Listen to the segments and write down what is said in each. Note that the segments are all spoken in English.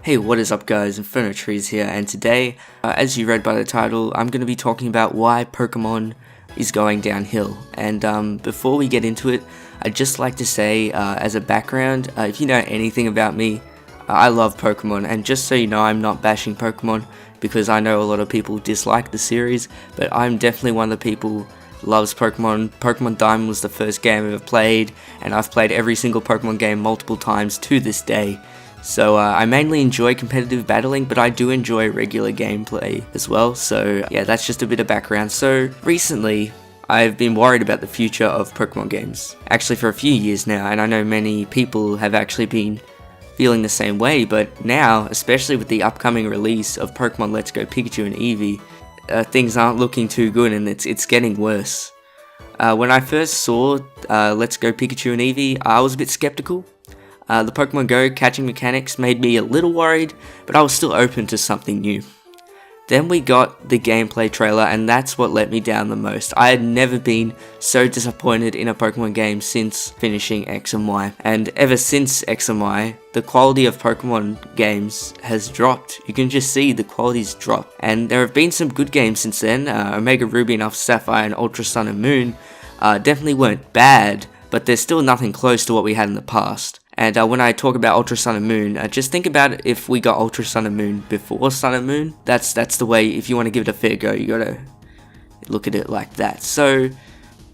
Hey, what is up guys, Inferno Trees here, and today, as you read by the title, I'm going to be talking about why Pokemon is going downhill. And before we get into it, I'd just like to say, as a background, if you know anything about me, I love Pokemon, and just so you know, I'm not bashing Pokemon, because I know a lot of people dislike the series, but I'm definitely one of the people who loves Pokemon. Pokemon Diamond was the first game I ever played, and I've played every single Pokemon game multiple times to this day. So I mainly enjoy competitive battling, but I do enjoy regular gameplay as well, so yeah, that's just a bit of background. So recently, I've been worried about the future of Pokemon games, actually for a few years now, and I know many people have actually been feeling the same way, but now, especially with the upcoming release of Pokemon Let's Go Pikachu and Eevee, things aren't looking too good, and it's getting worse. When I first saw Let's Go Pikachu and Eevee, I was a bit skeptical. The Pokemon Go catching mechanics made me a little worried, but I was still open to something new. Then we got the gameplay trailer, and that's what let me down the most. I had never been so disappointed in a Pokemon game since finishing X and Y. And ever since X and Y, the quality of Pokemon games has dropped. You can just see the quality's dropped. And there have been some good games since then. Omega Ruby and Alpha Sapphire and Ultra Sun and Moon definitely weren't bad, but there's still nothing close to what we had in the past. And when I talk about Ultra Sun and Moon, just think about it if we got Ultra Sun and Moon before Sun and Moon. That's the way, if you want to give it a fair go, you gotta look at it like that. So,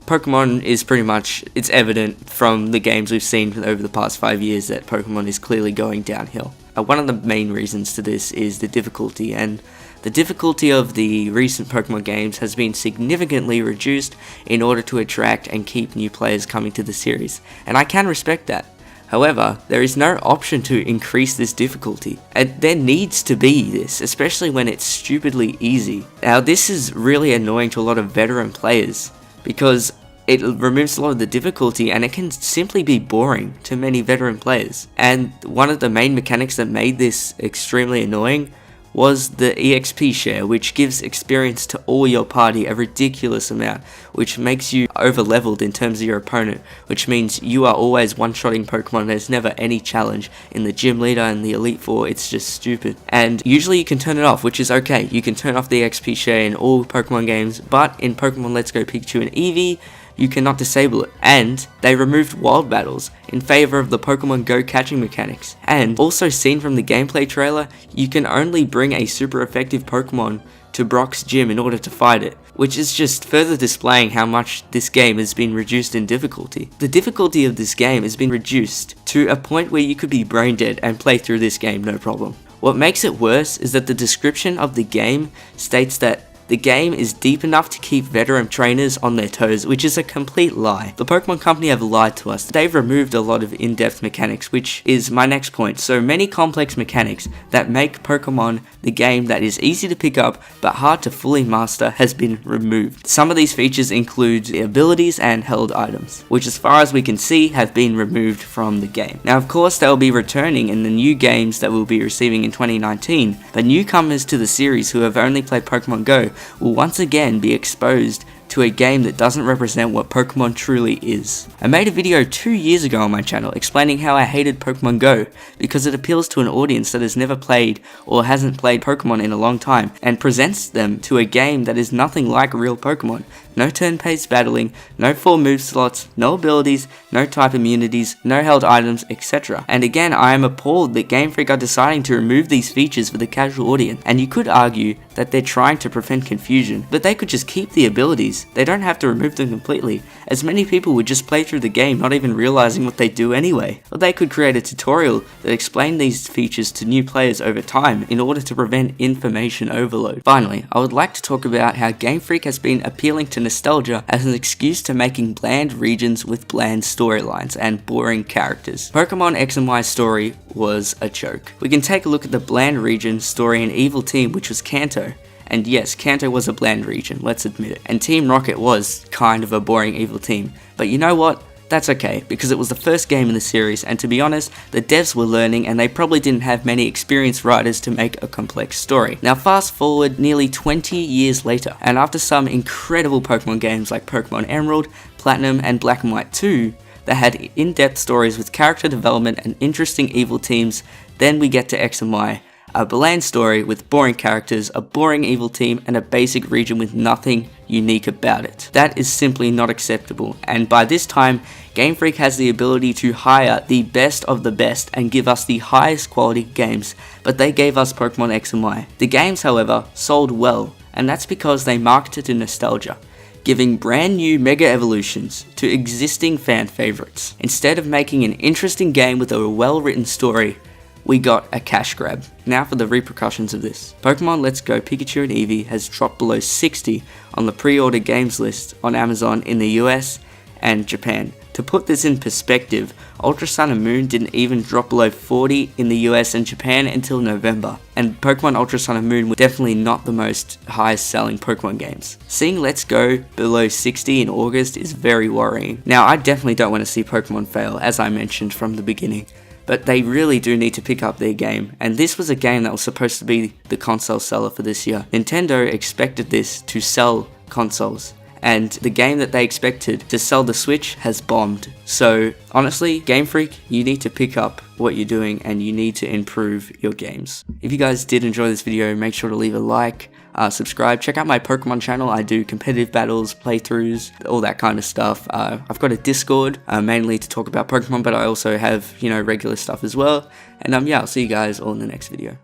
Pokemon is pretty much, it's evident from the games we've seen over the past 5 years that Pokemon is clearly going downhill. One of the main reasons to this is the difficulty, and the difficulty of the recent Pokemon games has been significantly reduced in order to attract and keep new players coming to the series, and I can respect that. However, there is no option to increase this difficulty, and there needs to be this, especially when it's stupidly easy. Now this is really annoying to a lot of veteran players, because it removes a lot of the difficulty and it can simply be boring to many veteran players. And one of the main mechanics that made this extremely annoying was the EXP share, which gives experience to all your party, a ridiculous amount, which makes you over-leveled in terms of your opponent, which means you are always one-shotting Pokemon. There's never any challenge in the Gym Leader and the Elite Four. It's just stupid. And usually you can turn it off, which is okay. You can turn off the EXP share in all Pokemon games, but in Pokemon Let's Go Pikachu and Eevee, you cannot disable it. And they removed wild battles in favor of the Pokemon Go catching mechanics. And also seen from the gameplay trailer, you can only bring a super effective Pokemon to Brock's gym in order to fight it, which is just further displaying how much this game has been reduced in difficulty. The difficulty of this game has been reduced to a point where you could be brain dead and play through this game no problem. What makes it worse is that the description of the game states that the game is deep enough to keep veteran trainers on their toes, which is a complete lie. The Pokemon Company have lied to us. They've removed a lot of in-depth mechanics, which is my next point. So many complex mechanics that make Pokemon the game that is easy to pick up but hard to fully master has been removed. Some of these features include the abilities and held items, which as far as we can see have been removed from the game. Now of course they will be returning in the new games that we'll be receiving in 2019, but newcomers to the series who have only played Pokemon Go will once again be exposed to a game that doesn't represent what Pokemon truly is. I made a video 2 years ago on my channel explaining how I hated Pokemon Go because it appeals to an audience that has never played or hasn't played Pokemon in a long time and presents them to a game that is nothing like real Pokemon. No turn-based battling, no 4 move slots, no abilities, no type immunities, no held items, etc. And again, I am appalled that Game Freak are deciding to remove these features for the casual audience, and you could argue that they're trying to prevent confusion, but they could just keep the abilities. They don't have to remove them completely, as many people would just play through the game not even realizing what they do anyway. Or they could create a tutorial that explained these features to new players over time in order to prevent information overload. Finally, I would like to talk about how Game Freak has been appealing to nostalgia as an excuse to making bland regions with bland storylines and boring characters. Pokemon X and Y story was a joke. We can take a look at the bland region story in Evil Team, which was Kanto. And yes, Kanto was a bland region, let's admit it. And Team Rocket was kind of a boring evil team. But you know what? That's okay, because it was the first game in the series, and to be honest, the devs were learning and they probably didn't have many experienced writers to make a complex story. Now fast forward nearly 20 years later, and after some incredible Pokemon games like Pokemon Emerald, Platinum, and Black and White 2, that had in-depth stories with character development and interesting evil teams, Then we get to X and Y, a bland story with boring characters, a boring evil team, and a basic region with nothing unique about it. That is simply not acceptable, and by this time, Game Freak has the ability to hire the best of the best and give us the highest quality games, but they gave us Pokemon X and Y. The games, however, sold well, and that's because they marketed to nostalgia, giving brand new Mega Evolutions to existing fan favorites. Instead of making an interesting game with a well written story, we got a cash grab. Now for the repercussions of this. Pokemon Let's Go Pikachu and Eevee has dropped below 60 on the pre-order games list on Amazon in the US and Japan. To put this in perspective, Ultra Sun and Moon didn't even drop below 40 in the US and Japan until November, and Pokemon Ultra Sun and Moon were definitely not the most highest selling Pokemon games. Seeing Let's Go below 60 in August is very worrying. Now I definitely don't want to see Pokemon fail, as I mentioned from the beginning, but they really do need to pick up their game, and this was a game that was supposed to be the console seller for this year. Nintendo expected this to sell consoles, and the game that they expected to sell the Switch has bombed. So honestly, Game Freak, you need to pick up what you're doing and you need to improve your games. If you guys did enjoy this video, make sure to leave a like, subscribe, check out my Pokemon channel. I do competitive battles, playthroughs, all that kind of stuff. I've got a Discord, mainly to talk about Pokemon, but I also have, regular stuff as well. And yeah, I'll see you guys all in the next video.